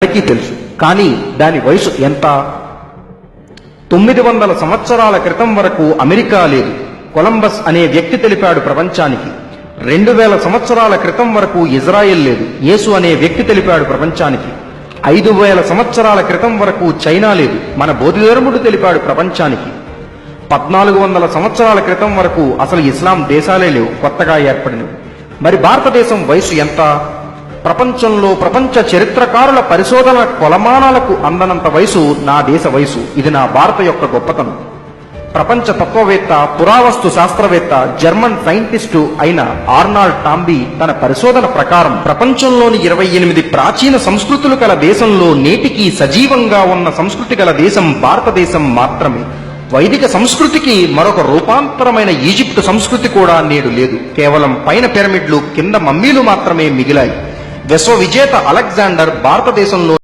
అందరికీ తెలుసు. కానీ దాని వయసు ఎంత? 900 సంవత్సరాల క్రితం వరకు అమెరికా లేదు. కొలంబస్ అనే వ్యక్తి తెలిపాడు ప్రపంచానికి. 2000 సంవత్సరాల క్రితం వరకు ఇజ్రాయెల్ లేదు. యేసు అనే వ్యక్తి తెలిపాడు ప్రపంచానికి. 5000 సంవత్సరాల క్రితం వరకు చైనా లేదు. మన బోధిధర్ముడు తెలిపాడు ప్రపంచానికి. 1400 సంవత్సరాల క్రితం వరకు అసలు ఇస్లాం దేశాలే లేవు, కొత్తగా ఏర్పడినవి. మరి భారతదేశం వయసు ఎంత? ప్రపంచంలో ప్రపంచ చరిత్రకారుల పరిశోధన కొలమానాలకు అందనంత వయసు నా దేశ వయసు. ఇది నా భారత యొక్క గొప్పతనం. ప్రపంచ తత్వవేత్త, పురావస్తు శాస్త్రవేత్త, జర్మన్ సైంటిస్టు అయిన ఆర్నాల్డ్ టాంబీ తన పరిశోధన ప్రకారం ప్రపంచంలోని 28 ప్రాచీన సంస్కృతులు గల దేశంలో నేటికి సజీవంగా ఉన్న సంస్కృతి గల దేశం భారతదేశం మాత్రమే. వైదిక సంస్కృతికి మరొక రూపాంతరమైన ఈజిప్టు సంస్కృతి కూడా నేడు లేదు. కేవలం పైన పిరమిడ్లు, కింద మమ్మీలు మాత్రమే మిగిలాయి. విశ్వ విజేత అలెగ్జాండర్ భారతదేశంలో